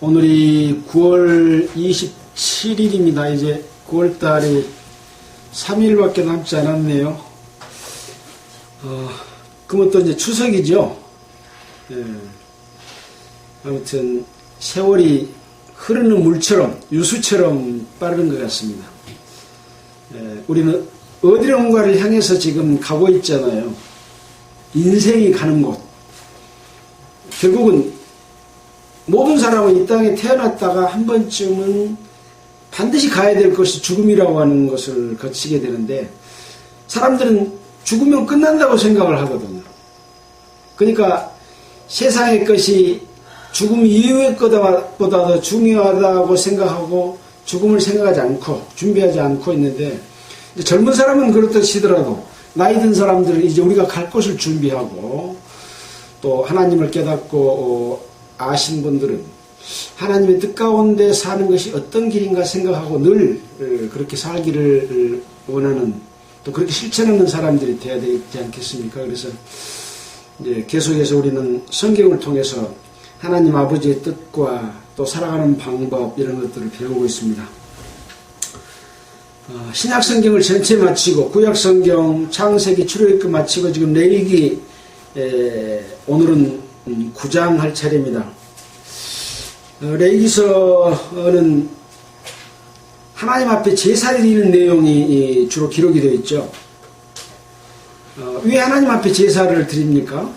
오늘이 9월 27일입니다. 이제 9월달이 3일밖에 남지 않았네요. 그러면 또 이제 추석이죠. 아무튼 세월이 흐르는 물처럼 유수처럼 빠른 것 같습니다. 우리는 어디론가를 향해서 지금 가고 있잖아요. 인생이 가는 곳. 결국은 모든 사람은 이 땅에 태어났다가 한 번쯤은 반드시 가야 될 것이 죽음이라고 하는 것을 거치게 되는데, 사람들은 죽으면 끝난다고 생각을 하거든요. 그러니까 세상의 것이 죽음 이후의 것보다 더 중요하다고 생각하고 죽음을 생각하지 않고 준비하지 않고 있는데, 젊은 사람은 그렇다 치더라도 나이 든 사람들은 이제 우리가 갈 곳을 준비하고, 또 하나님을 깨닫고 아신 분들은 하나님의 뜻 가운데 사는 것이 어떤 길인가 생각하고 늘 그렇게 살기를 원하는, 또 그렇게 실천하는 사람들이 되어야 되지 않겠습니까? 그래서 이제 계속해서 우리는 성경을 통해서 하나님 아버지의 뜻과 또 살아가는 방법, 이런 것들을 배우고 있습니다. 신약 성경을 전체 마치고 구약 성경 창세기 출애굽기 마치고 지금 레위기 오늘은 9장 할 차례입니다. 레위기서는 하나님 앞에 제사 드리는 내용이 주로 기록이 되어 있죠. 왜 하나님 앞에 제사를 드립니까?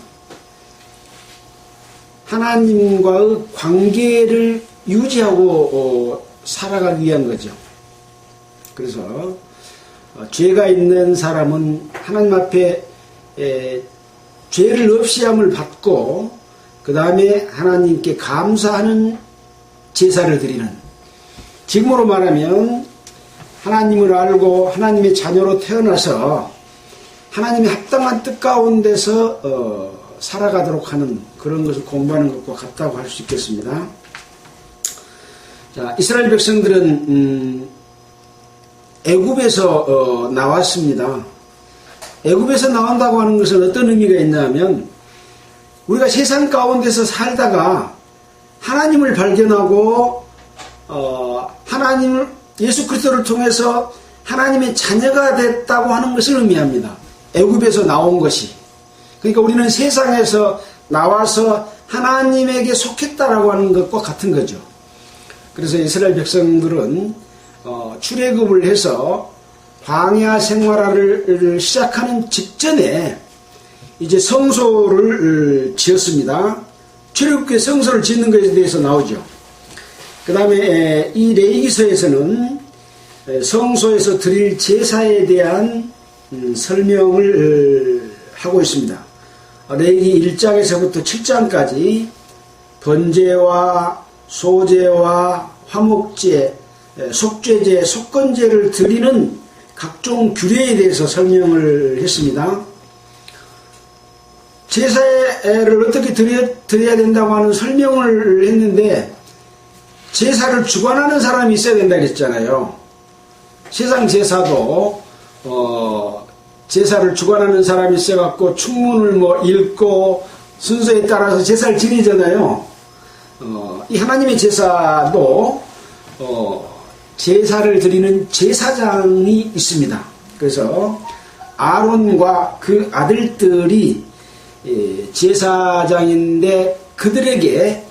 하나님과의 관계를 유지하고 살아가기 위한 거죠. 그래서 죄가 있는 사람은 하나님 앞에 죄를 없이함을 받고 그 다음에 하나님께 감사하는 제사를 드리는, 지금으로 말하면 하나님을 알고 하나님의 자녀로 태어나서 하나님의 합당한 뜻 가운데서 살아가도록 하는 그런 것을 공부하는 것과 같다고 할 수 있겠습니다. 자, 이스라엘 백성들은 애굽에서 나왔습니다. 애굽에서 나온다고 하는 것은 어떤 의미가 있냐면, 우리가 세상 가운데서 살다가 하나님을 발견하고 하나님을, 예수 그리스도를 통해서 하나님의 자녀가 됐다고 하는 것을 의미합니다. 애굽에서 나온 것이. 그러니까 우리는 세상에서 나와서 하나님에게 속했다라고 하는 것과 같은 거죠. 그래서 이스라엘 백성들은 출애굽을 해서 광야 생활을 시작하는 직전에 이제 성소를 지었습니다. 출애굽기에 성소를 짓는 것에 대해서 나오죠. 그 다음에 이 레위기서에서는 성소에서 드릴 제사에 대한 설명을 하고 있습니다. 레위기 1장에서부터 7장까지 번제와 소제와 화목제, 속죄제, 속건제를 드리는 각종 규례에 대해서 설명을 했습니다. 제사를 어떻게 드려야 된다고 하는 설명을 했는데, 제사를 주관하는 사람이 있어야 된다 그랬잖아요. 세상 제사도 제사를 주관하는 사람이 있어갖고 충문을 읽고 순서에 따라서 제사를 지내잖아요. 이 하나님의 제사도 제사를 드리는 제사장이 있습니다. 그래서 아론과 그 아들들이 제사장인데, 그들에게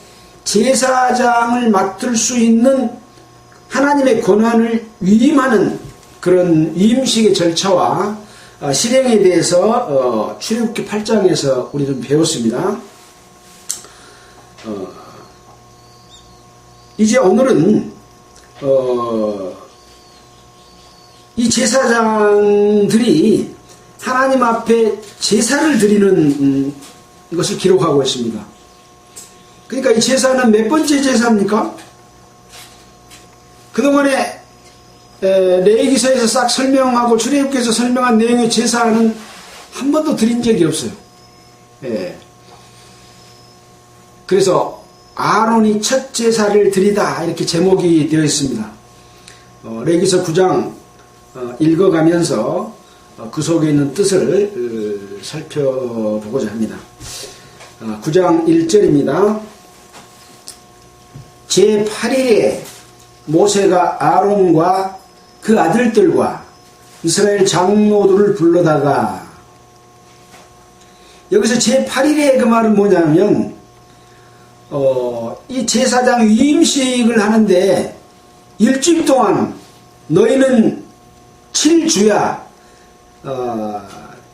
제사장을 맡을 수 있는 하나님의 권한을 위임하는 그런 위임식의 절차와 실행에 대해서 출애굽기 8장에서 우리 좀 배웠습니다. 이제 오늘은 이 제사장들이 하나님 앞에 제사를 드리는 것을 기록하고 있습니다. 그러니까 이 제사는 몇 번째 제사입니까? 그동안에 레위기서에서 싹 설명하고 출애굽기에서 설명한 내용의 제사는 한 번도 드린 적이 없어요. 그래서 아론이 첫 제사를 드리다, 이렇게 제목이 되어 있습니다. 레위기서 9장 읽어가면서 그 속에 있는 뜻을 살펴보고자 합니다. 9장 1절입니다. 제8일에 모세가 아론과 그 아들들과 이스라엘 장로들을 불러다가, 여기서 제8일에 그 말은 뭐냐면 이 제사장 위임식을 하는데 일주일 동안 너희는 7주야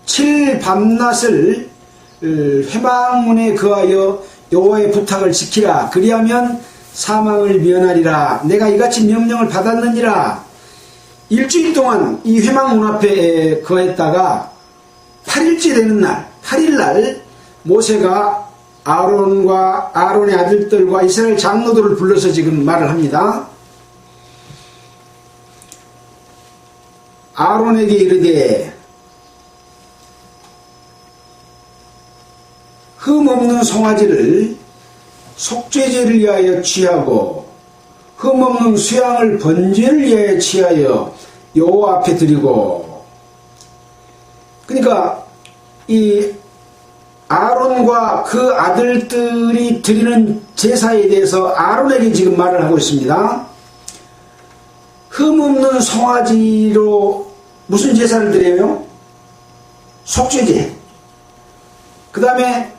7밤낮을 회막문에 거하여 여호와의 부탁을 지키라. 그리하면 사망을 면하리라. 내가 이같이 명령을 받았느니라. 일주일 동안 이 회막문 앞에 거했다가 8일째 되는 날, 8일날 모세가 아론의 아들들과 이스라엘 장로들을 불러서 지금 말을 합니다. 아론에게 이르되 흠없는 송아지를 속죄제를 위하여 취하고 흠없는 수양을 번제를 위하여 취하여 여호와 앞에 드리고. 그러니까 이 아론과 그 아들들이 드리는 제사에 대해서 아론에게 지금 말을 하고 있습니다. 흠없는 송아지로 무슨 제사를 드려요? 속죄제. 그 다음에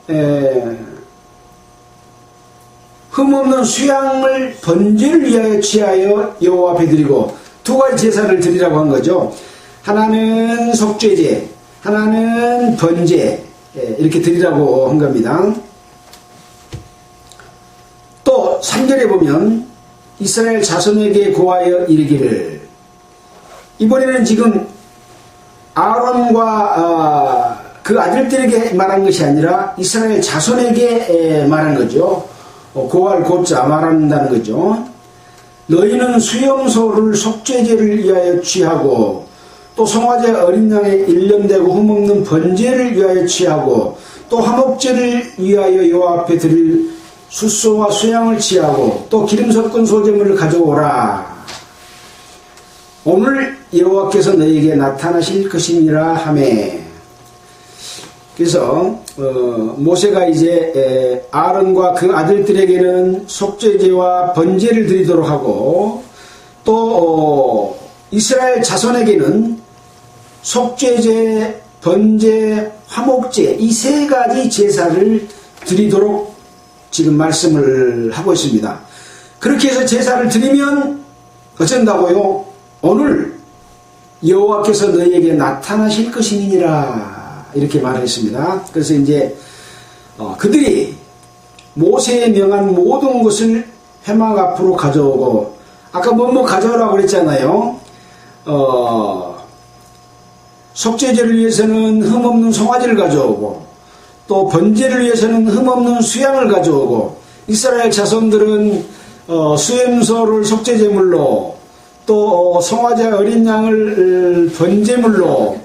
흠없는 수양을 번제를 위하여 취하여 여호와 앞에 드리고, 두 가지 제사를 드리라고 한 거죠. 하나는 속죄제, 하나는 번제, 이렇게 드리라고 한 겁니다. 또 3절에 보면 이스라엘 자손에게 고하여 이르기를, 이번에는 지금 아론과 그 아들들에게 말한 것이 아니라 이스라엘 자손에게 말한 거죠. 고할 고자 말한다는 거죠. 너희는 수염소를 속죄제를 위하여 취하고 또 송아지 어린 양의 1년 되고 흠없는 번제를 위하여 취하고 또 화목제를 위하여 여호와 앞에 드릴 숫소와 수양을 취하고 또 기름 섞은 소제물을 가져오라. 오늘 여호와께서 너희에게 나타나실 것이니라 하매. 그래서 모세가 이제 아론과 그 아들들에게는 속죄제와 번제를 드리도록 하고, 또 이스라엘 자손에게는 속죄제, 번제, 화목제, 이 세 가지 제사를 드리도록 지금 말씀을 하고 있습니다. 그렇게 해서 제사를 드리면 어쩐다고요? 오늘 여호와께서 너희에게 나타나실 것이니라, 이렇게 말했습니다. 그래서 이제 그들이 모세의 명한 모든 것을 회막 앞으로 가져오고, 아까 뭐뭐 가져오라고 그랬잖아요. 속죄제를 위해서는 흠없는 송아지를 가져오고, 또 번제를 위해서는 흠없는 수양을 가져오고, 이스라엘 자손들은 수염소를 속죄제물로, 또 송아지 어린 양을 번제물로,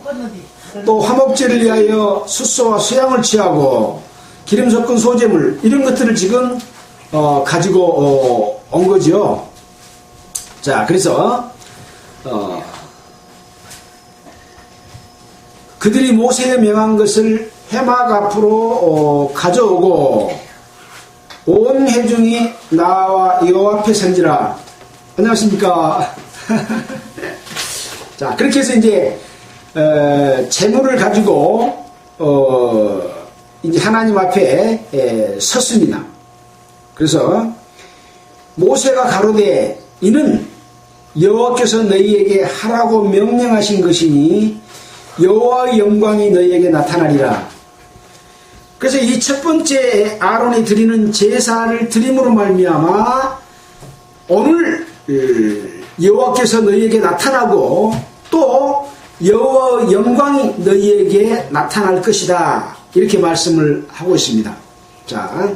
또 화목제를 위하여 숫소와 수양을 취하고 기름 섞은 소제물, 이런 것들을 지금 가지고 온 거죠. 자, 그래서 그들이 모세에 명한 것을 회막 앞으로 가져오고 온 회중이 나와 여호와 앞에 선지라. 안녕하십니까. 자, 그렇게 해서 이제 재물을 가지고 이제 하나님 앞에 섰습니다. 그래서 모세가 가로되 이는 여호와께서 너희에게 하라고 명령하신 것이니 여호와의 영광이 너희에게 나타나리라. 그래서 이 첫 번째 아론이 드리는 제사를 드림으로 말미암아 오늘 여호와께서 너희에게 나타나고 또 여호와의 영광이 너희에게 나타날 것이다, 이렇게 말씀을 하고 있습니다. 자,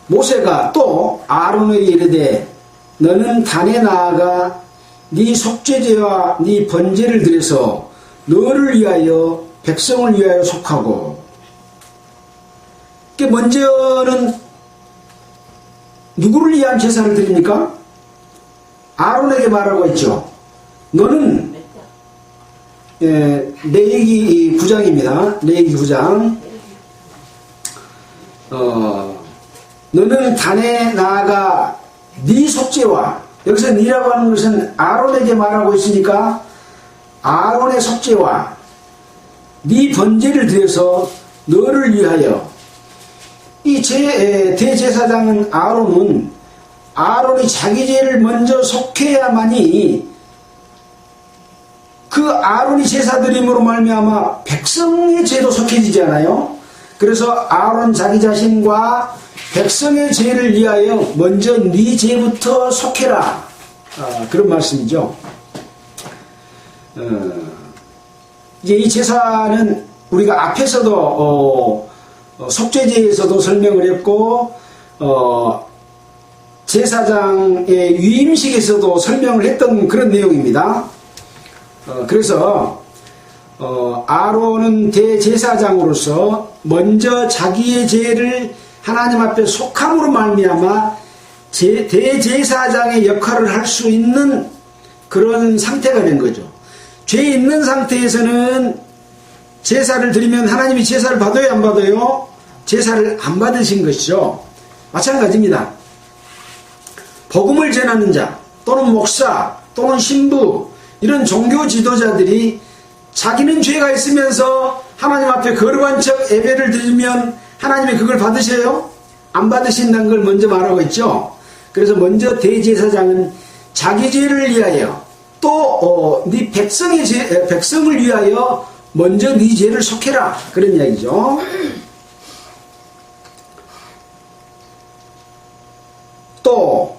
모세가 또 아론에게 이르되 너는 단에 나아가 네 속죄제와 네 번제를 드려서 너를 위하여 백성을 위하여 속하고. 먼저는 누구를 위한 제사를 드립니까? 아론에게 말하고 있죠. 너는 레위기 9장입니다. 레위기 9장 너는 단에 나아가 네 속죄와, 여기서 니라고 하는 것은 아론에게 말하고 있으니까 아론의 속죄와 네 번제를 드려서 너를 위하여, 이 대제사장은 아론이 자기 죄를 먼저 속해야만이 그 아론이 제사 드림으로 말미암아 백성의 죄도 속해지지 않아요? 그래서 아론 자기 자신과 백성의 죄를 위하여 먼저 네 죄부터 속해라, 그런 말씀이죠. 이제 이 제사는 우리가 앞에서도 속죄제에서도 설명을 했고 제사장의 위임식에서도 설명을 했던 그런 내용입니다. 그래서 아론은 대제사장으로서 먼저 자기의 죄를 하나님 앞에 속함으로 말미암아 대제사장의 역할을 할 수 있는 그런 상태가 된 거죠. 죄 있는 상태에서는 제사를 드리면 하나님이 제사를 받아요, 안 받아요? 제사를 안 받으신 것이죠. 마찬가지입니다. 복음을 전하는 자 또는 목사 또는 신부, 이런 종교 지도자들이 자기는 죄가 있으면서 하나님 앞에 거룩한 척 예배를 드리면 하나님이 그걸 받으세요? 안 받으신다는 걸 먼저 말하고 있죠. 그래서 먼저 대제사장은 자기 죄를 위하여 또 네 백성을 위하여 먼저 네 죄를 속해라, 그런 이야기죠. 또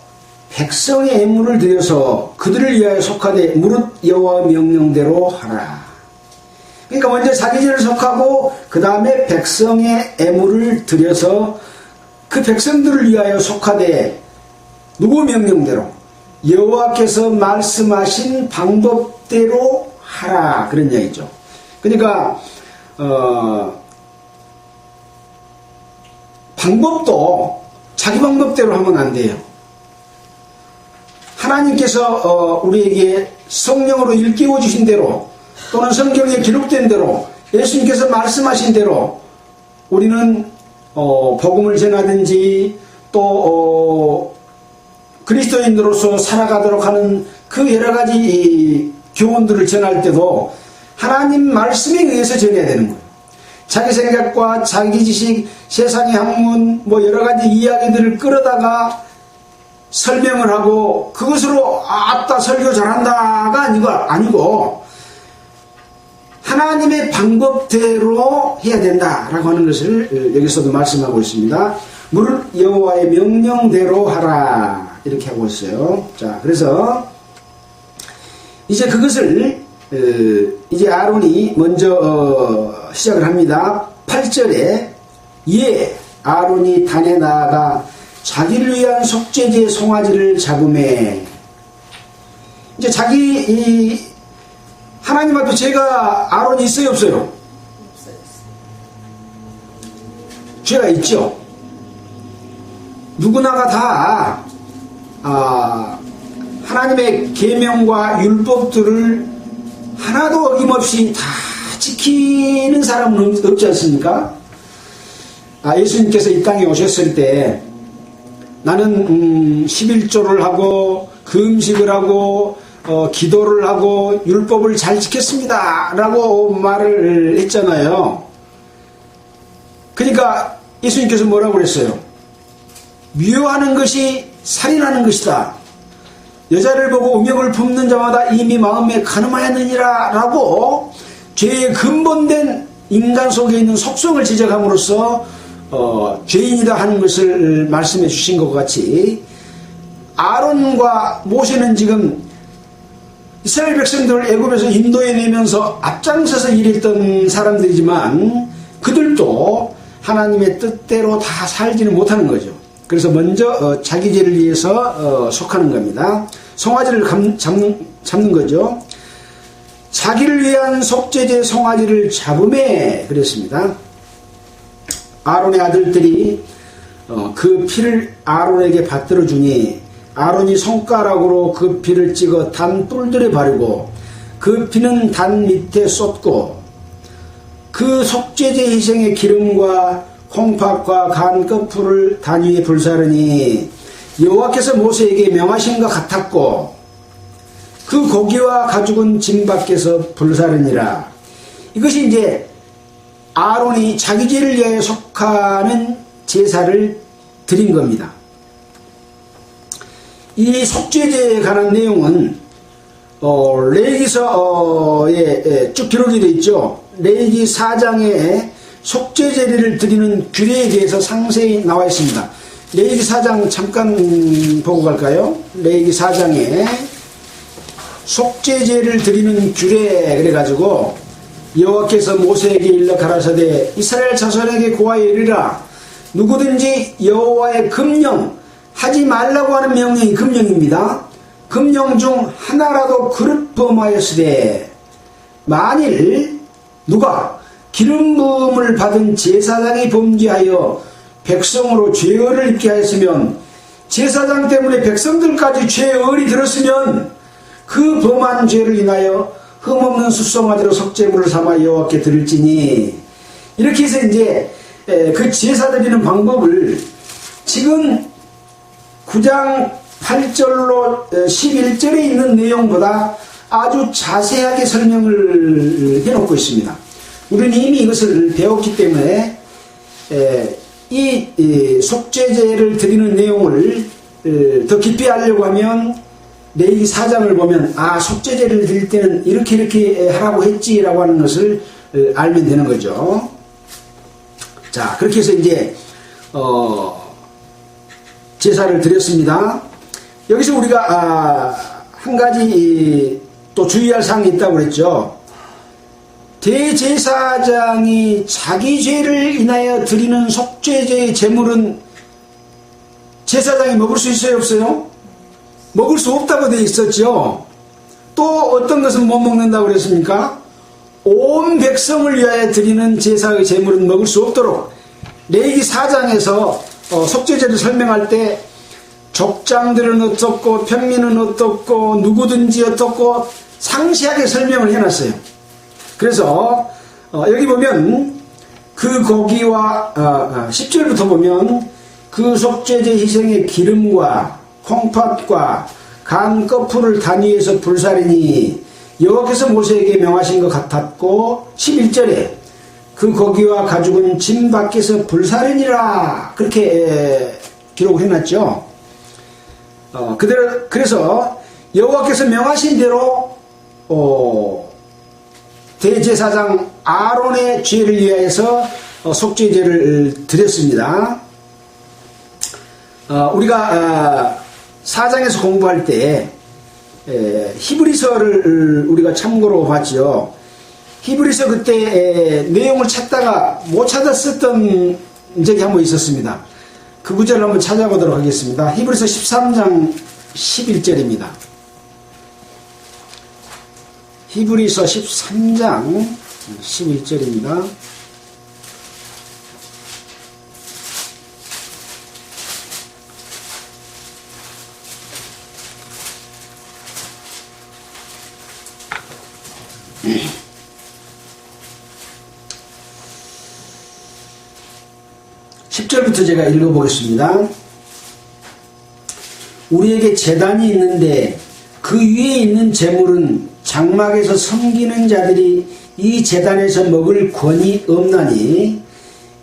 백성의 애물을 드려서 그들을 위하여 속하되 무릇 여호와 명령대로 하라. 그러니까 먼저 자기 죄를 속하고 그 다음에 백성의 애물을 드려서 그 백성들을 위하여 속하되 누구 명령대로? 여호와께서 말씀하신 방법대로 하라, 그런 이야기죠. 그러니까 방법도 자기 방법대로 하면 안 돼요. 하나님께서 우리에게 성령으로 일깨워 주신 대로 또는 성경에 기록된 대로 예수님께서 말씀하신 대로 우리는 복음을 전하든지 또 그리스도인으로서 살아가도록 하는 그 여러가지 교훈들을 전할 때도 하나님 말씀에 의해서 전해야 되는 거예요. 자기 생각과 자기 지식, 세상의 학문, 여러가지 이야기들을 끌어다가 설명을 하고 그것으로 아따 설교 잘한다가 아니고 하나님의 방법대로 해야 된다라고 하는 것을 여기서도 말씀하고 있습니다. 무릇 여호와의 명령대로 하라, 이렇게 하고 있어요. 자, 그래서 이제 그것을 이제 아론이 먼저 시작을 합니다. 8절에 아론이 단에 나아가 자기를 위한 속죄제 송아지를 잡음에, 이제 하나님 앞에 죄가 아론이 있어요, 없어요? 없어요. 죄가 있죠. 누구나가 다 하나님의 계명과 율법들을 하나도 어김없이 다 지키는 사람은 없지 않습니까? 예수님께서 이 땅에 오셨을 때 나는 11조를 하고 금식을 하고 기도를 하고 율법을 잘 지켰습니다 라고 말을 했잖아요. 그러니까 예수님께서 뭐라고 그랬어요? 미워하는 것이 살인하는 것이다. 여자를 보고 음욕을 품는 자마다 이미 마음에 간음하였느니라 라고 죄의 근본된 인간 속에 있는 속성을 지적함으로써 죄인이다 하는 것을 말씀해 주신 것 같이 아론과 모세는 지금 이스라엘 백성들을 애굽에서 인도해내면서 앞장서서 일했던 사람들이지만 그들도 하나님의 뜻대로 다 살지는 못하는 거죠. 그래서 먼저 자기 죄를 위해서 속하는 겁니다. 송아지를 잡는 거죠. 자기를 위한 속죄제 송아지를 잡음에 그랬습니다. 아론의 아들들이 그 피를 아론에게 받들어 주니 아론이 손가락으로 그 피를 찍어 단 뿔들에 바르고 그 피는 단 밑에 쏟고 그 속죄제 희생의 기름과 콩팥과 간 거풀을 단 위에 불사르니 여호와께서 모세에게 명하신 것 같았고 그 고기와 가죽은 짐 밖에서 불사르니라. 이것이 이제 아론이 자기 죄를 위하여 속하는 제사를 드린 겁니다. 이 속죄제에 관한 내용은 레위기서에 쭉 기록이 되어 있죠. 레위기 4장에 속죄제를 드리는 규례에 대해서 상세히 나와 있습니다. 레위기 4장 잠깐 보고 갈까요? 레위기 4장에 속죄제를 드리는 규례 그래가지고 여호와께서 모세에게 일러 가라사대 이스라엘 자손에게 고하여 이르라 누구든지 여호와의 금령 하지 말라고 하는 명령이 금령입니다. 금령 중 하나라도 그릇 범하였으되 만일 누가 기름 부음을 받은 제사장이 범죄하여 백성으로 죄를 입게 하였으면 제사장 때문에 백성들까지 죄을이 들었으면 그 범한 죄를 인하여 흠없는 숫송아지로 속죄물을 삼아 여호와께 드릴지니 이렇게 해서 이제 그 제사 드리는 방법을 지금 9장 8절로 11절에 있는 내용보다 아주 자세하게 설명을 해놓고 있습니다. 우리는 이미 이것을 배웠기 때문에 이 속죄제를 드리는 내용을 더 깊이 알려고 하면 레위기 4장을 보면 속죄제를 드릴 때는 이렇게 하라고 했지라고 하는 것을 알면 되는 거죠. 자, 그렇게 해서 이제 제사를 드렸습니다. 여기서 우리가 한 가지 또 주의할 사항이 있다고 그랬죠. 대제사장이 자기 죄를 인하여 드리는 속죄제의 제물은 제사장이 먹을 수 있어요, 없어요? 먹을 수 없다고 되어 있었죠. 또 어떤 것은 못 먹는다고 그랬습니까? 온 백성을 위하여 드리는 제사의 제물은 먹을 수 없도록 레위기 4장에서 속죄제를 설명할 때 족장들은 어떻고 평민은 어떻고 누구든지 어떻고 상세하게 설명을 해놨어요. 그래서 여기 보면 그 고기와 10절부터 보면 그 속죄제 희생의 기름과 콩팥과 간 거풀을 단 위에서 불사리니 여호와께서 모세에게 명하신 것 같았고 11절에 그 고기와 가죽은 짐 밖에서 불사르니라 그렇게 기록을 해놨죠. 그래서 여호와께서 명하신 대로 대제사장 아론의 죄를 위하여서 속죄제를 드렸습니다. 우리가 4장에서 공부할 때 히브리서를 우리가 참고로 봤죠. 히브리서 그때 내용을 찾다가 못 찾았었던 적이 한번 있었습니다. 그 구절을 한번 찾아보도록 하겠습니다. 히브리서 13장 11절입니다. 히브리서 13장 11절입니다. (10절부터) 제가 읽어보겠습니다. 우리에게 제단이 있는데 그 위에 있는 제물은 장막에서 섬기는 자들이 이 제단에서 먹을 권이 없나니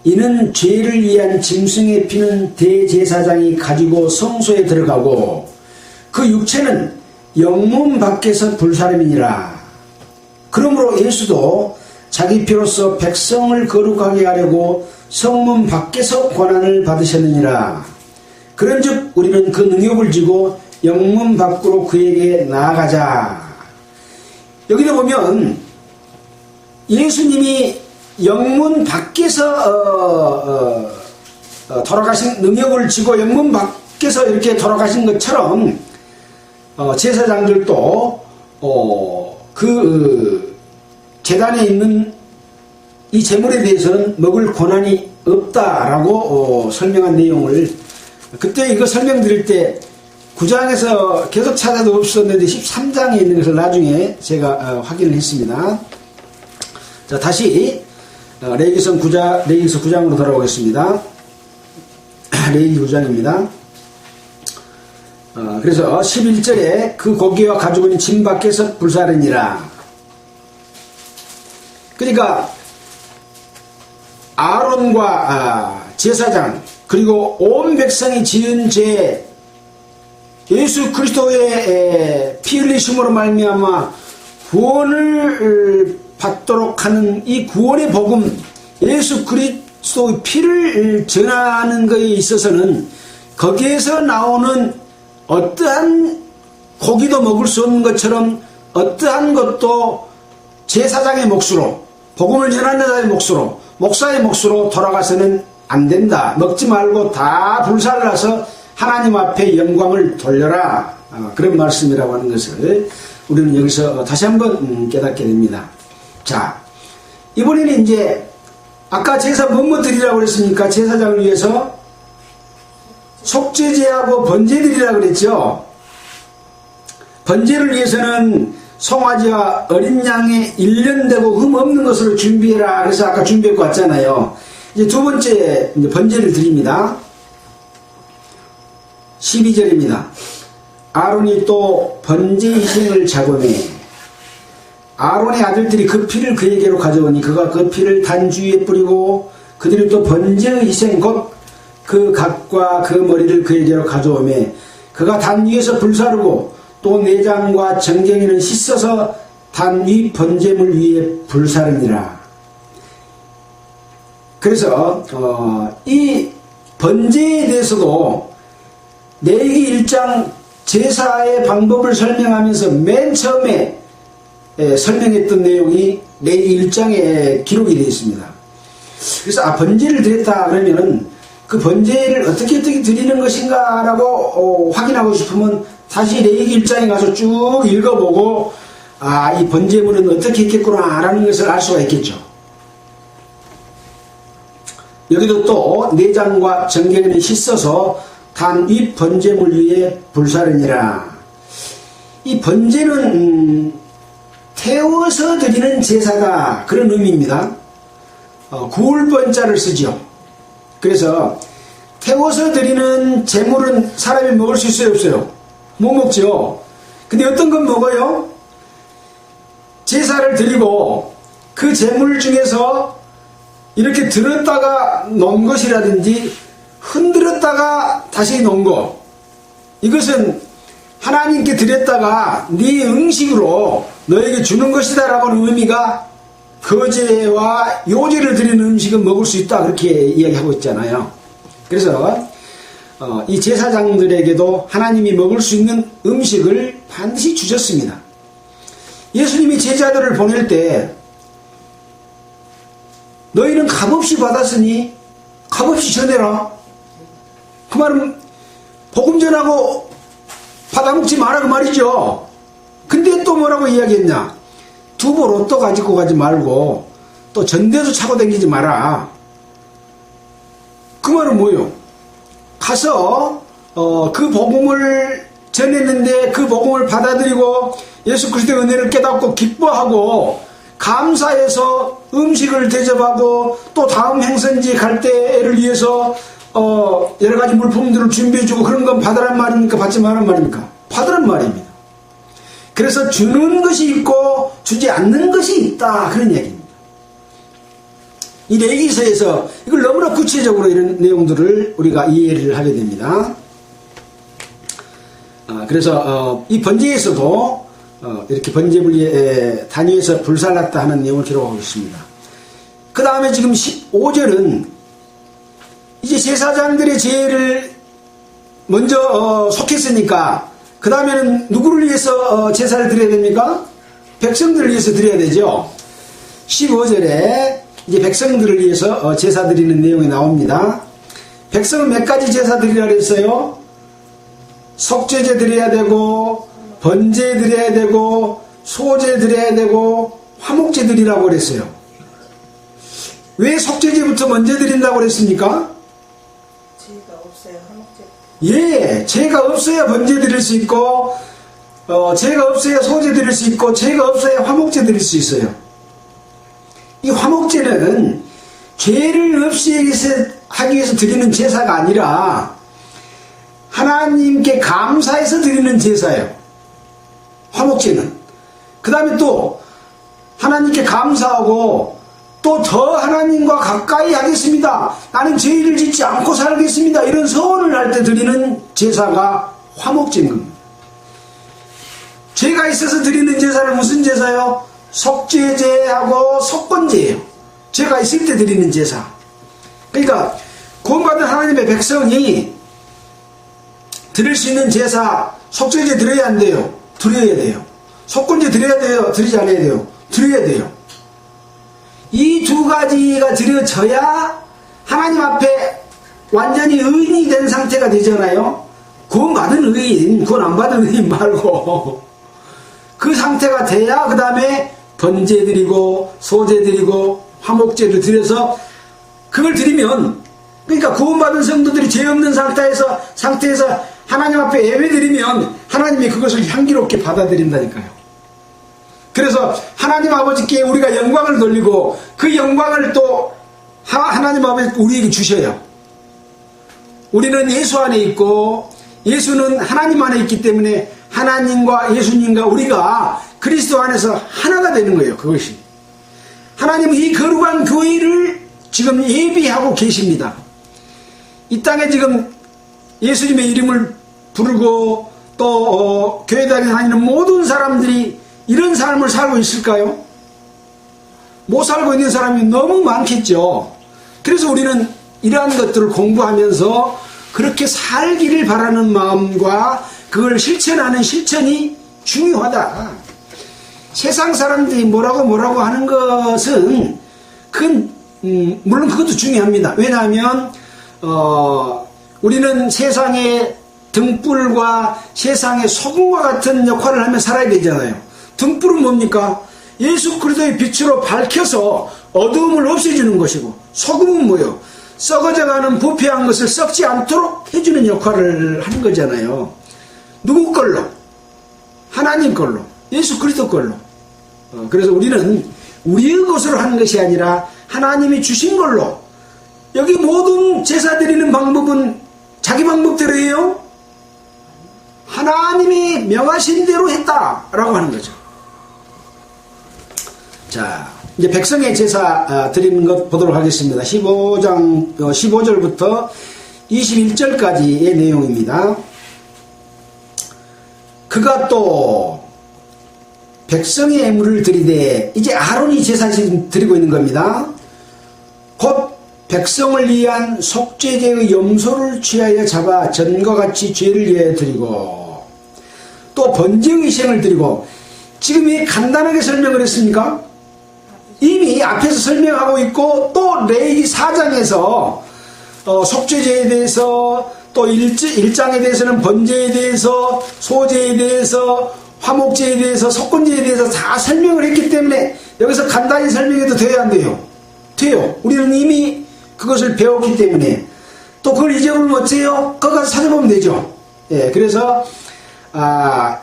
이는 죄를 위한 짐승의 피는 대제사장이 가지고 성소에 들어가고 그 육체는 영문 밖에서 불사름이니라. 그러므로 예수도 자기 피로써 백성을 거룩하게 하려고 성문 밖에서 고난을 받으셨느니라. 그런즉 우리는 그 능력을 지고 영문 밖으로 그에게 나아가자. 여기도 보면 예수님이 영문 밖에서 돌아가신 능력을 지고 영문 밖에서 이렇게 돌아가신 것처럼 제사장들도 그 제단에 있는 이 제물에 대해서는 먹을 권한이 없다라고 설명한 내용을 그때 이거 설명드릴 때 9장에서 계속 찾아도 없었는데 13장에 있는 것을 나중에 제가 확인을 했습니다. 자, 다시 레위기서 9장으로 돌아오겠습니다. 레위기 9장입니다. 그래서 11절에 그 고기와 가죽은 진 밖에서 불사르니라. 그러니까 아론과 제사장 그리고 온 백성이 지은 죄, 예수 그리스도의 피 흘리심으로 말미암아 구원을 받도록 하는 이 구원의 복음, 예수 그리스도의 피를 전하는 것에 있어서는 거기에서 나오는 어떠한 고기도 먹을 수 없는 것처럼 어떠한 것도 제사장의 몫으로, 복음을 전하는 자의 몫으로, 목사의 몫으로 돌아가서는 안 된다. 먹지 말고 다 불살라서 하나님 앞에 영광을 돌려라. 그런 말씀이라고 하는 것을 우리는 여기서 다시 한번 깨닫게 됩니다. 자, 이번에는 이제 아까 제사 뭐뭐 드리라고 그랬습니까? 제사장을 위해서 속죄제하고 번제 드리라고 그랬죠. 번제를 위해서는 송아지와 어린 양의 1년 되고 흠 없는 것으로 준비해라. 그래서 아까 준비해 왔잖아요. 이제 두 번째 번제를 드립니다. 12절입니다. 아론이 또 번제 희생을 작음해 아론의 아들들이 그 피를 그에게로 가져오니 그가 그 피를 단주위에 뿌리고 그들이 또 번제의 희생 곧 그 각과 그 머리를 그에게로 가져오며 그가 단 위에서 불사르고 또 내장과 정경이는 씻어서 단 위 번제물 위에 불사르니라. 그래서 이 번제에 대해서도 레위기 1장 제사의 방법을 설명하면서 맨 처음에 설명했던 내용이 레위기 1장에 기록이 되어 있습니다. 그래서 번제를 드렸다 그러면은 그 번제를 어떻게 드리는 것인가 라고 확인하고 싶으면 다시 레위기 1장에 가서 쭉 읽어보고 이 번제물은 어떻게 했겠구나 라는 것을 알 수가 있겠죠. 여기도 또 내장과 정경에는 씻어서 단 위 번제물 위에 불사르니라. 이 번제는 태워서 드리는 제사다 그런 의미입니다. 구울 번자를 쓰죠. 그래서 태워서 드리는 제물은 사람이 먹을 수 있어요 없어요? 못 먹죠. 근데 어떤 건 먹어요? 제사를 드리고 그 제물 중에서 이렇게 들었다가 놓은 것이라든지 흔들었다가 다시 놓은 것, 이것은 하나님께 드렸다가 네 음식으로 너에게 주는 것이다 라고 하는 의미가 거제와 요제를 드리는 음식은 먹을 수 있다 그렇게 이야기하고 있잖아요. 그래서 이 제사장들에게도 하나님이 먹을 수 있는 음식을 반드시 주셨습니다. 예수님이 제자들을 보낼 때 너희는 값없이 받았으니 값없이 전해라. 그 말은 복음 전하고 받아먹지 마라 그 말이죠. 근데 또 뭐라고 이야기했냐? 두부 로또 가지고 가지 말고 또 전대도 차고 다니지 마라. 그 말은 뭐예요? 가서 그 복음을 전했는데 그 복음을 받아들이고 예수 그리스도의 은혜를 깨닫고 기뻐하고 감사해서 음식을 대접하고 또 다음 행선지 갈 때를 위해서 여러 가지 물품들을 준비해주고 그런 건 받으란 말입니까? 받지 말란 말입니까? 받으란 말입니다. 그래서 주는 것이 있고 주지 않는 것이 있다 그런 얘기입니다. 이 레위기서에서 이걸 너무나 구체적으로 이런 내용들을 우리가 이해를 하게 됩니다. 그래서 이 번제에서도 이렇게 번제물 위에 단위에서 불살랐다 하는 내용을 기록하고 있습니다. 그 다음에 지금 15절은 이제 제사장들의 죄를 먼저 속했으니까 그 다음에는 누구를 위해서 제사를 드려야 됩니까? 백성들을 위해서 드려야 되죠. 15절에 이제 백성들을 위해서 제사 드리는 내용이 나옵니다. 백성은 몇 가지 제사 드리라 그랬어요? 속죄제 드려야 되고 번제 드려야 되고 소제 드려야 되고 화목제 드리라고 그랬어요. 왜 속죄제부터 먼저 드린다고 그랬습니까? 죄가 없어야 화목제. 예, 죄가 없어야 번제 드릴 수 있고 죄가 없어야 소제 드릴 수 있고 죄가 없어야 화목제 드릴 수 있어요. 이 화목제는 죄를 없이 하기 위해서 드리는 제사가 아니라 하나님께 감사해서 드리는 제사예요. 화목제는. 그 다음에 또 하나님께 감사하고 또 더 하나님과 가까이 하겠습니다. 나는 죄를 짓지 않고 살겠습니다. 이런 서원을 할 때 드리는 제사가 화목제인 겁니다. 죄가 있어서 드리는 제사는 무슨 제사요? 속죄제하고 속건제예요. 죄가 있을 때 드리는 제사. 그러니까 구원받은 하나님의 백성이 드릴 수 있는 제사, 속죄제 드려야 안 돼요? 드려야 돼요. 속건제 드려야 돼요? 드리지 않아야 돼요? 드려야 돼요. 이 두 가지가 드려져야 하나님 앞에 완전히 의인이 된 상태가 되잖아요. 구원받은 의인, 구원 안 받은 의인 말고 그 상태가 돼야 그 다음에 번제 드리고 소제 드리고 화목제를 드려서 그걸 드리면, 그러니까 구원받은 성도들이 죄 없는 상태에서 하나님 앞에 예배 드리면 하나님이 그것을 향기롭게 받아들인다니까요. 그래서 하나님 아버지께 우리가 영광을 돌리고 그 영광을 또 하나님 아버지 우리에게 주셔요. 우리는 예수 안에 있고 예수는 하나님 안에 있기 때문에 하나님과 예수님과 우리가 그리스도 안에서 하나가 되는 거예요. 그것이. 하나님은 이 거룩한 교회를 지금 예비하고 계십니다. 이 땅에 지금 예수님의 이름을 부르고 또 교회 다니는 모든 사람들이 이런 삶을 살고 있을까요? 못 살고 있는 사람이 너무 많겠죠. 그래서 우리는 이러한 것들을 공부하면서 그렇게 살기를 바라는 마음과 그걸 실천하는 실천이 중요하다. 세상 사람들이 뭐라고 하는 것은 물론 그것도 중요합니다. 왜냐하면 우리는 세상의 등불과 세상의 소금과 같은 역할을 하며 살아야 되잖아요. 등불은 뭡니까? 예수 그리스도의 빛으로 밝혀서 어두움을 없애주는 것이고, 소금은 뭐요? 썩어져가는 부패한 것을 썩지 않도록 해주는 역할을 하는 거잖아요. 누구 걸로? 하나님 걸로, 예수 그리스도 걸로. 그래서 우리는 우리의 것으로 하는 것이 아니라 하나님이 주신 걸로. 여기 모든 제사 드리는 방법은 자기 방법대로예요? 하나님이 명하신 대로 했다라고 하는 거죠. 자, 이제 백성의 제사 드리는 것 보도록 하겠습니다. 15절부터 21절까지의 내용입니다. 그가 또 백성의 애물을 드리되, 이제 아론이 제사 드리고 있는 겁니다. 곧 백성을 위한 속죄제의 염소를 취하여 잡아 전과 같이 죄를 위하여 드리고, 또 번제의 희생을 드리고. 지금 왜 간단하게 설명을 했습니까? 이미 앞에서 설명하고 있고, 또 레위기 4장에서 속죄제에 대해서, 또 1장에 대해서는 번제에 대해서, 소제에 대해서, 화목제에 대해서, 속건제에 대해서 다 설명을 했기 때문에 여기서 간단히 설명해도 돼야 안 돼요? 돼요. 우리는 이미 그것을 배웠기 때문에. 또 그걸 잊어버리면 어째요? 그거 가서 찾아보면 되죠. 예, 그래서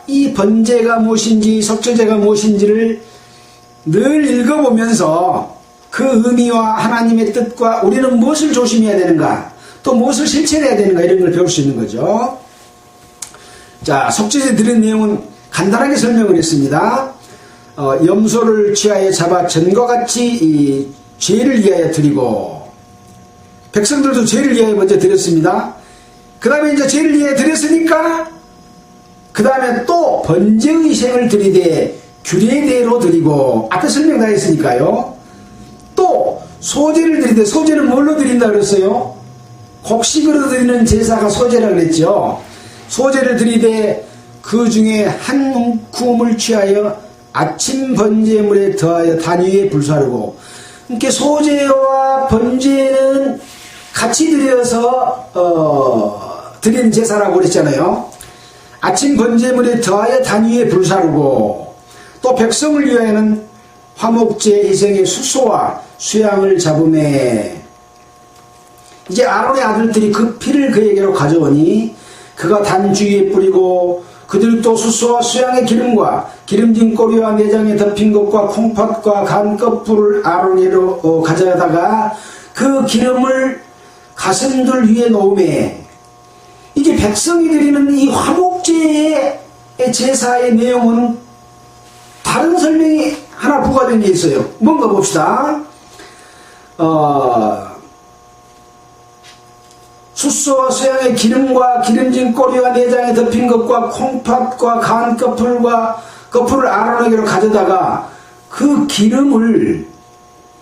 이 번제가 무엇인지 속죄제가 무엇인지를 늘 읽어보면서 그 의미와 하나님의 뜻과 우리는 무엇을 조심해야 되는가, 또 무엇을 실천해야 되는가, 이런 걸 배울 수 있는 거죠. 자, 속죄제 드린 내용은 간단하게 설명을 했습니다. 염소를 취하여 잡아 전과 같이 이 죄를 위하여 드리고, 백성들도 죄를 위하여 먼저 드렸습니다. 그 다음에 이제 죄를 위하여 드렸으니까 그 다음에 또 번제의 희생을 드리되 규례대로 드리고, 앞에 설명 다 했으니까요. 또 소제를 드리되, 소제는 뭘로 드린다 그랬어요? 곡식으로 드리는 제사가 소제라고 그랬죠. 소제를 드리되 그 중에 한 움큼을 취하여 아침 번제물에 더하여 단위에 불사르고. 이렇게 소제와 번제는 같이 드려서 드리는 제사라고 그랬잖아요. 아침 번제물에 더하여 단위에 불사르고, 또 백성을 위하여는 화목제 희생의 수소와 수양을 잡음에, 이제 아론의 아들들이 그 피를 그에게로 가져오니 그가 단 주위에 뿌리고, 그들이 또 수소와 수양의 기름과 기름진 꼬리와 내장에 덮인 것과 콩팥과 간 껍질을 아론에로 가져다가 그 기름을 가슴들 위에 놓음에 이제 백성이 드리는 이 화목제의 제사의 내용은 다른 설명이 하나 부과된 게 있어요. 뭔가 봅시다. 숫소와 수양의 기름과 기름진 꼬리와 내장에 덮인 것과 콩팥과 간 거풀을 아론에게로 가져다가 그 기름을,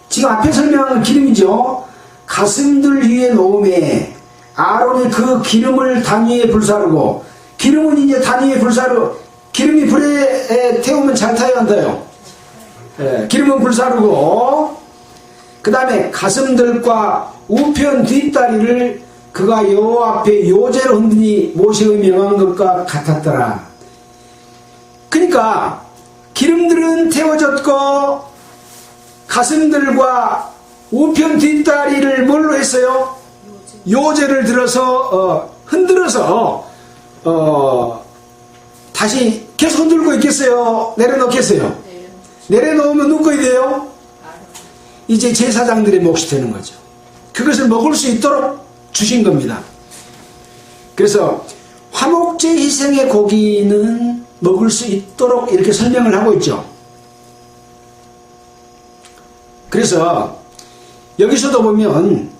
지금 앞에 설명한 기름이죠. 가슴들 위에 놓음에 아론이 그 기름을 단 위에 불사르고, 기름은 이제 단 위에 불사르고, 기름이 불에 태우면 잘 타요, 안 타요? 기름은 불사르고, 그 다음에 가슴들과 우편 뒷다리를 그가 여호와 앞에 요제로 흔드니 모세의 명한 것과 같았더라. 그러니까 기름들은 태워졌고 가슴들과 우편 뒷다리를 뭘로 했어요? 요제를 들어서 흔들어서 다시 계속 흔들고 있겠어요? 내려놓겠어요? 내려놓으면 누구 돼요? 이제 제사장들의 몫이 되는 거죠. 그것을 먹을 수 있도록 주신 겁니다. 그래서 화목제 희생의 고기는 먹을 수 있도록 이렇게 설명을 하고 있죠. 그래서 여기서도 보면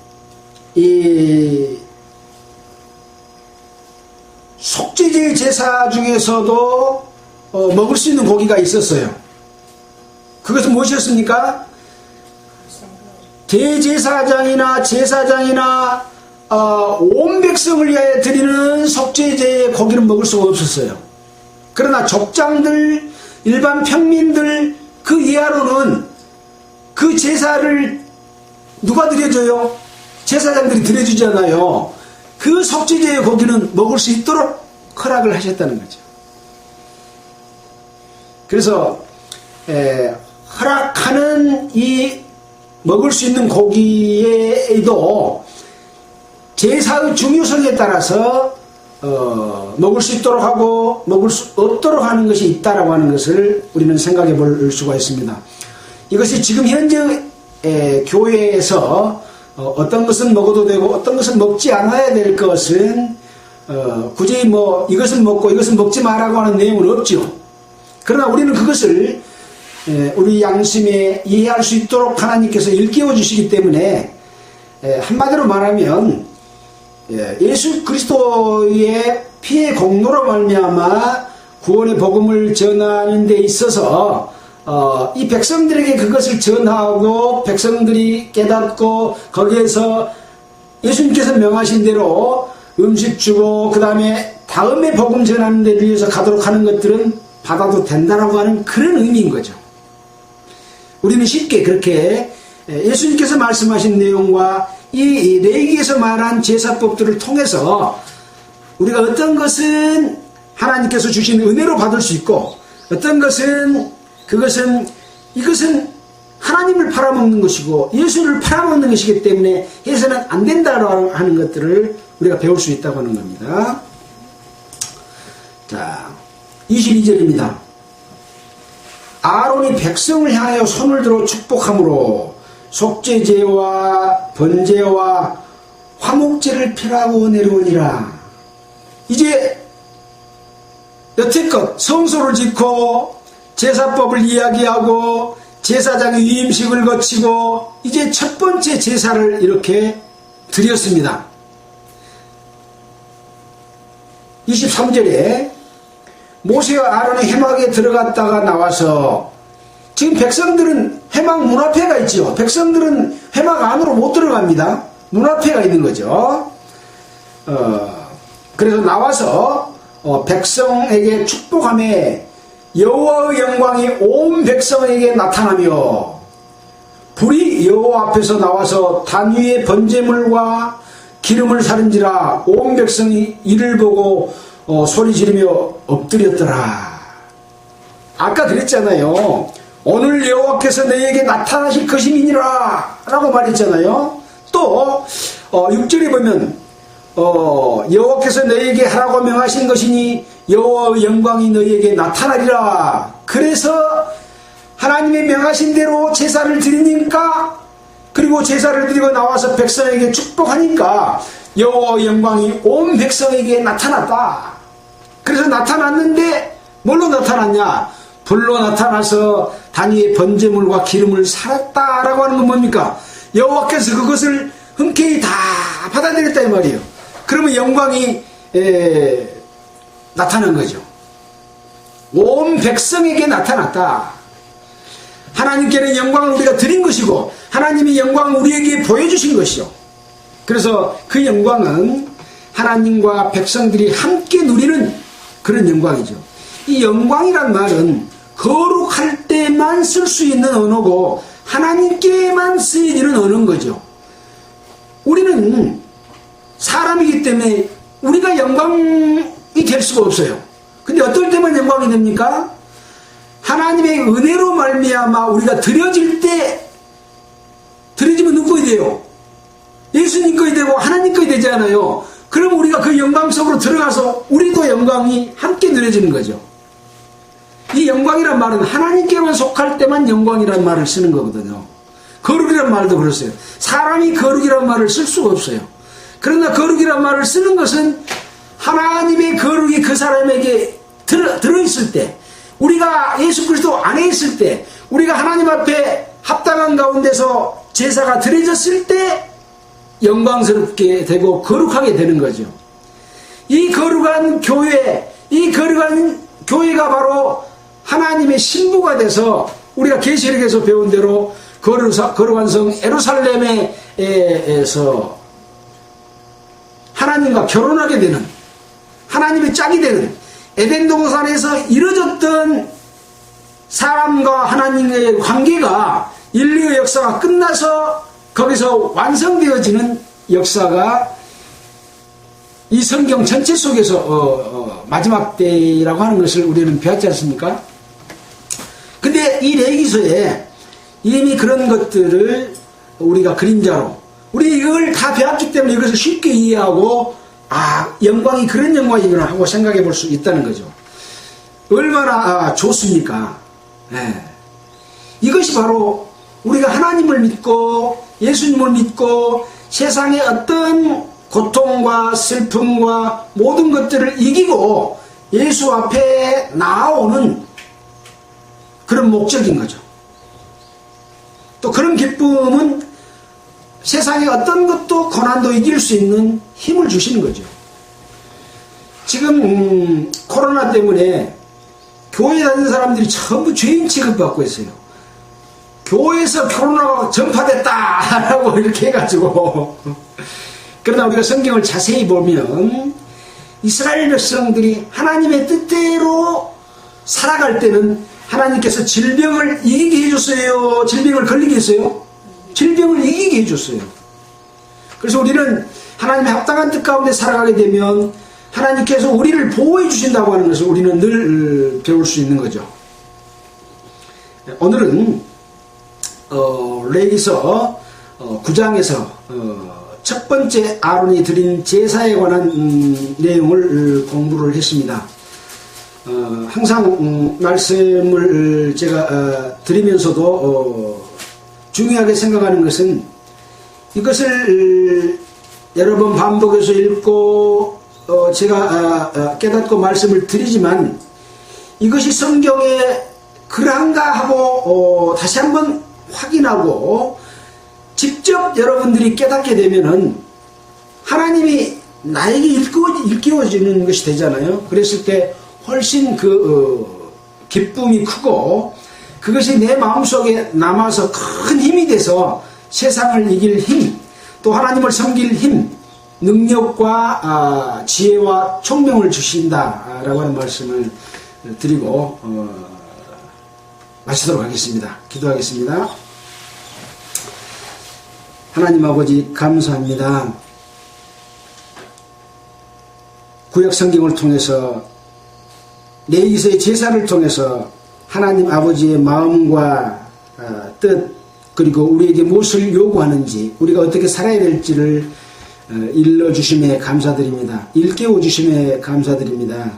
이 속죄제 제사 중에서도 먹을 수 있는 고기가 있었어요. 그것은 무엇이었습니까? 대제사장이나 제사장이나 온 백성을 위하여 드리는 속죄제의 고기는 먹을 수가 없었어요. 그러나 족장들, 일반 평민들 그 이하로는 그 제사를 누가 드려줘요? 제사장들이 드려주잖아요. 그 속죄제의 고기는 먹을 수 있도록 허락을 하셨다는 거죠. 그래서 허락하는 이 먹을 수 있는 고기에도 제사의 중요성에 따라서 먹을 수 있도록 하고 먹을 수 없도록 하는 것이 있다라고 하는 것을 우리는 생각해 볼 수가 있습니다. 이것이 지금 현재 교회에서 어떤 것은 먹어도 되고 어떤 것은 먹지 않아야 될 것은 굳이 뭐 이것은 먹고 이것은 먹지 말라고 하는 내용은 없죠. 그러나 우리는 그것을 우리 양심에 이해할 수 있도록 하나님께서 일깨워 주시기 때문에 한마디로 말하면 예수 그리스도의 피의 공로로 말미암아 구원의 복음을 전하는 데 있어서 이 백성들에게 그것을 전하고 백성들이 깨닫고 거기에서 예수님께서 명하신 대로 음식 주고 그 다음에 다음에 복음 전하는 데 위해서 가도록 하는 것들은 받아도 된다라고 하는 그런 의미인 거죠. 우리는 쉽게 그렇게 예수님께서 말씀하신 내용과 이 레위기에서 말한 제사법들을 통해서 우리가 어떤 것은 하나님께서 주신 은혜로 받을 수 있고 어떤 것은 이것은 하나님을 팔아먹는 것이고 예수를 팔아먹는 것이기 때문에 해서는 안 된다고 하는 것들을 우리가 배울 수 있다고 하는 겁니다. 자, 22절입니다. 아론이 백성을 향하여 손을 들어 축복함으로 속죄제와 번제와 화목제를 펴라고 내려오니라. 이제 여태껏 성소를 짓고 제사법을 이야기하고 제사장의 위임식을 거치고 이제 첫 번째 제사를 이렇게 드렸습니다. 23절에 모세와 아론이 회막에 들어갔다가 나와서 지금 백성들은 회막 문 앞에가 있죠. 백성들은 회막 안으로 못 들어갑니다. 문 앞에가 있는 거죠. 그래서 나와서 백성에게 축복하며 여호와의 영광이 온 백성에게 나타나며 불이 여호와 앞에서 나와서 단 위에 번제물과 기름을 사른지라 온 백성이 이를 보고 소리 지르며 엎드렸더라. 아까 그랬잖아요. 오늘 여호와께서 너희에게 나타나실 것임이니라 라고 말했잖아요. 또 6절에 보면 여호와께서 너희에게 하라고 명하신 것이니 여호와의 영광이 너희에게 나타나리라. 그래서 하나님의 명하신 대로 제사를 드리니까 그리고 제사를 드리고 나와서 백성에게 축복하니까 여호와의 영광이 온 백성에게 나타났다. 그래서 나타났는데 뭘로 나타났냐? 불로 나타나서 단위의 번제물과 기름을 살았다라고 하는 건 뭡니까? 여호와께서 그것을 흔쾌히 다 받아들였다 이 말이에요. 그러면 영광이 나타난 거죠. 온 백성에게 나타났다. 하나님께는 영광을 우리가 드린 것이고 하나님이 영광을 우리에게 보여주신 것이요. 그래서 그 영광은 하나님과 백성들이 함께 누리는 그런 영광이죠. 이 영광이란 말은 거룩할 때만 쓸 수 있는 언어고 하나님께만 쓰여지는 언어인 거죠. 우리는 사람이기 때문에 우리가 영광이 될 수가 없어요. 근데 어떨 때만 영광이 됩니까? 하나님의 은혜로 말미암아 우리가 드려질 때, 드려지면 누구 거이 돼요? 예수님 거이 되고 하나님 거이 되잖아요. 그럼 우리가 그 영광 속으로 들어가서 우리도 영광이 함께 누려지는 거죠. 이 영광이란 말은 하나님께만 속할 때만 영광이란 말을 쓰는 거거든요. 거룩이란 말도 그렇어요. 사람이 거룩이란 말을 쓸 수가 없어요. 그러나 거룩이란 말을 쓰는 것은 하나님의 거룩이 그 사람에게 들어있을 때, 우리가 예수 그리스도 안에 있을 때, 우리가 하나님 앞에 합당한 가운데서 제사가 드려졌을 때 영광스럽게 되고 거룩하게 되는 거죠. 이 거룩한 교회, 이 거룩한 교회가 바로 하나님의 신부가 돼서 우리가 계시록에서 배운 대로 거룩한 성 예루살렘에서 하나님과 결혼하게 되는, 하나님의 짝이 되는, 에덴 동산에서 이루어졌던 사람과 하나님의 관계가 인류의 역사가 끝나서 거기서 완성되어지는 역사가 이 성경 전체 속에서 마지막 때라고 하는 것을 우리는 배웠지 않습니까? 근데 이 레위기서에 이미 그런 것들을 우리가 그림자로, 우리 이걸 다 배웠기 때문에 이것을 쉽게 이해하고 영광이 그런 영광이구나 하고 생각해 볼 수 있다는 거죠. 얼마나 좋습니까? 네. 이것이 바로 우리가 하나님을 믿고 예수님을 믿고 세상의 어떤 고통과 슬픔과 모든 것들을 이기고 예수 앞에 나아오는 그런 목적인 거죠. 또 그런 기쁨은 세상의 어떤 것도 고난도 이길 수 있는 힘을 주시는 거죠. 지금 코로나 때문에 교회 다니는 사람들이 전부 죄인 취급받고 있어요. 교회에서 코로나가 전파됐다라고 이렇게 해가지고. 그러나 우리가 성경을 자세히 보면 이스라엘 백성들이 하나님의 뜻대로 살아갈 때는 하나님께서 질병을 이기게 해줬어요? 질병을 걸리게 했어요? 질병을 이기게 해줬어요. 그래서 우리는 하나님의 합당한 뜻 가운데 살아가게 되면 하나님께서 우리를 보호해 주신다고 하는 것을 우리는 늘 배울 수 있는 거죠. 오늘은 레위기서 9장에서 첫 번째 아론이 드린 제사에 관한 내용을 공부를 했습니다. 항상 말씀을 제가 드리면서도 중요하게 생각하는 것은 이것을 여러 번 반복해서 읽고 제가 깨닫고 말씀을 드리지만 이것이 성경에 그러한가 하고 다시 한번 확인하고 직접 여러분들이 깨닫게 되면은 하나님이 나에게 일깨워지는 것이 되잖아요. 그랬을 때 훨씬 기쁨이 크고 그것이 내 마음속에 남아서 큰 힘이 돼서 세상을 이길 힘, 또 하나님을 섬길 힘, 능력과 지혜와 총명을 주신다라고 하는 말씀을 드리고 마치도록 하겠습니다. 기도하겠습니다. 하나님 아버지 감사합니다. 구약 성경을 통해서 레위기서의 제사를 통해서 하나님 아버지의 마음과 뜻 그리고 우리에게 무엇을 요구하는지 우리가 어떻게 살아야 될지를 일러주심에 감사드립니다. 일깨워주심에 감사드립니다.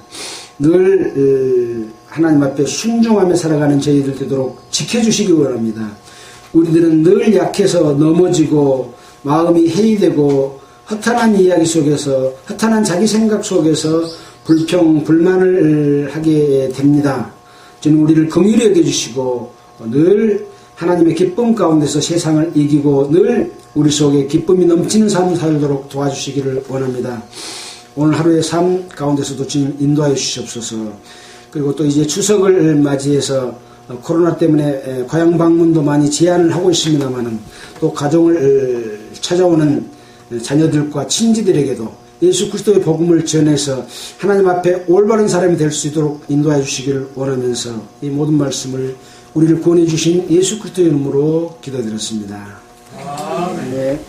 늘 하나님 앞에 순종하며 살아가는 저희들 되도록 지켜주시기 원합니다. 우리들은 늘 약해서 넘어지고 마음이 해이되고 허탄한 이야기 속에서 허탄한 자기 생각 속에서 불평 불만을 하게 됩니다. 저는 우리를 긍휼히 여겨주시고 늘 하나님의 기쁨 가운데서 세상을 이기고 늘 우리 속에 기쁨이 넘치는 삶을 살도록 도와주시기를 원합니다. 오늘 하루의 삶 가운데서도 주님 인도하여 주시옵소서. 그리고 또 이제 추석을 맞이해서 코로나 때문에 고향 방문도 많이 제한을 하고 있습니다만은 또 가정을 찾아오는 자녀들과 친지들에게도 예수 그리스도의 복음을 전해서 하나님 앞에 올바른 사람이 될 수 있도록 인도하여 주시기를 원하면서 이 모든 말씀을 우리를 구원해 주신 예수 그리스도의 이름으로 기도드렸습니다. 아멘. 네.